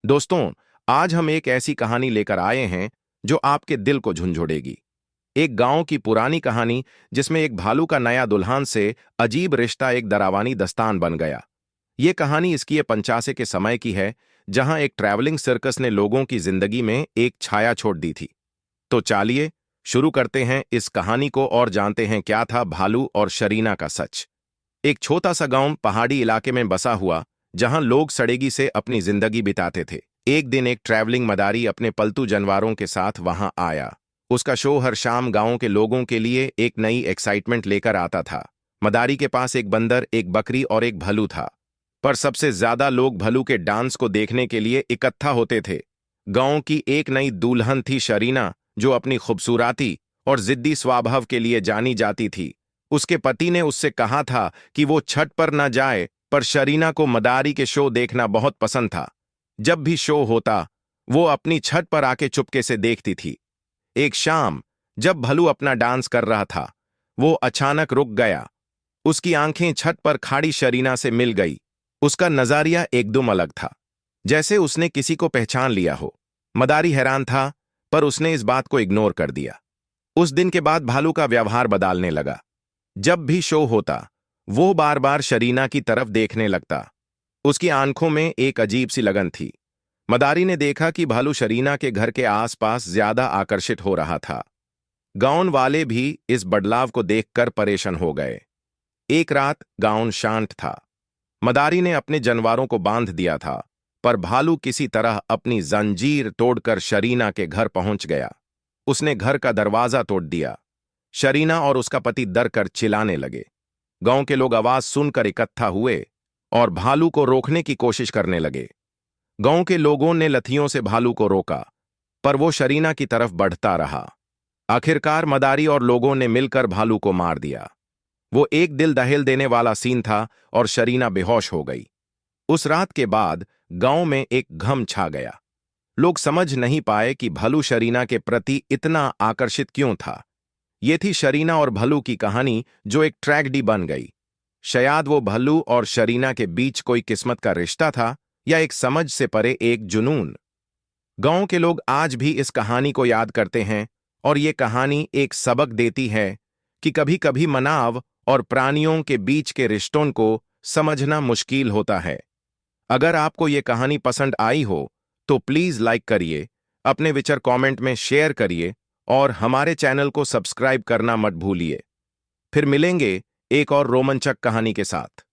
दोस्तों, आज हम एक ऐसी कहानी लेकर आए हैं जो आपके दिल को झंझोड़ेगी। एक गांव की पुरानी कहानी जिसमें एक भालू का नया दुल्हन से अजीब रिश्ता एक डरावनी दास्तान बन गया। ये कहानी इसकी 85 के समय की है, जहां एक ट्रैवलिंग सर्कस ने लोगों की जिंदगी में एक छाया छोड़ दी थी। तो चलिए शुरू करते हैं इस कहानी को और जानते हैं क्या था भालू और शरीना का सच। एक छोटा सा गांव पहाड़ी इलाके में बसा हुआ, जहां लोग सड़ेगी से अपनी जिंदगी बिताते थे। एक दिन एक ट्रैवलिंग मदारी अपने पलतू जानवरों के साथ वहां आया। उसका शो हर शाम गांव के लोगों के लिए एक नई एक्साइटमेंट लेकर आता था। मदारी के पास एक बंदर, एक बकरी और एक भलू था, पर सबसे ज्यादा लोग भलू के डांस को देखने के लिए इकट्ठा होते थे। गांव की एक नई दुल्हन थी शरीना, जो अपनी खूबसूरती और जिद्दी स्वभाव के लिए जानी जाती थी। उसके पति ने उससे कहा था कि वो छत पर न जाए, पर शरीना को मदारी के शो देखना बहुत पसंद था। जब भी शो होता, वो अपनी छत पर आके चुपके से देखती थी। एक शाम जब भलू अपना डांस कर रहा था, वो अचानक रुक गया। उसकी आंखें छत पर खड़ी शरीना से मिल गई। उसका नजारिया एकदम अलग था, जैसे उसने किसी को पहचान लिया हो। मदारी हैरान था, पर उसने इस बात को इग्नोर कर दिया। उस दिन के बाद भालू का व्यवहार बदलने लगा। जब भी शो होता, वो बार बार शरीना की तरफ देखने लगता। उसकी आंखों में एक अजीब सी लगन थी। मदारी ने देखा कि भालू शरीना के घर के आसपास ज्यादा आकर्षित हो रहा था। गांव वाले भी इस बदलाव को देखकर परेशान हो गए। एक रात गांव शांत था। मदारी ने अपने जानवरों को बांध दिया था, पर भालू किसी तरह अपनी जंजीर तोड़कर शरीना के घर पहुंच गया। उसने घर का दरवाजा तोड़ दिया। शरीना और उसका पति डर कर चिल्लाने लगे। गांव के लोग आवाज सुनकर इकट्ठा हुए और भालू को रोकने की कोशिश करने लगे। गांव के लोगों ने लठियों से भालू को रोका, पर वो शरीना की तरफ बढ़ता रहा। आखिरकार मदारी और लोगों ने मिलकर भालू को मार दिया। वो एक दिल दहल देने वाला सीन था और शरीना बेहोश हो गई। उस रात के बाद गांव में एक गम छा गया। लोग समझ नहीं पाए कि भलू शरीना के प्रति इतना आकर्षित क्यों था। ये थी शरीना और भलू की कहानी, जो एक ट्रेजेडी बन गई। शायद वो भलू और शरीना के बीच कोई किस्मत का रिश्ता था, या एक समझ से परे एक जुनून। गांव के लोग आज भी इस कहानी को याद करते हैं, और ये कहानी एक सबक देती है कि कभी-कभी मानव और प्राणियों के बीच के रिश्तों को समझना मुश्किल होता है। अगर आपको ये कहानी पसंद आई हो, तो प्लीज लाइक करिए, अपने विचार कमेंट में शेयर करिए और हमारे चैनल को सब्सक्राइब करना मत भूलिए। फिर मिलेंगे एक और रोमांचक कहानी के साथ।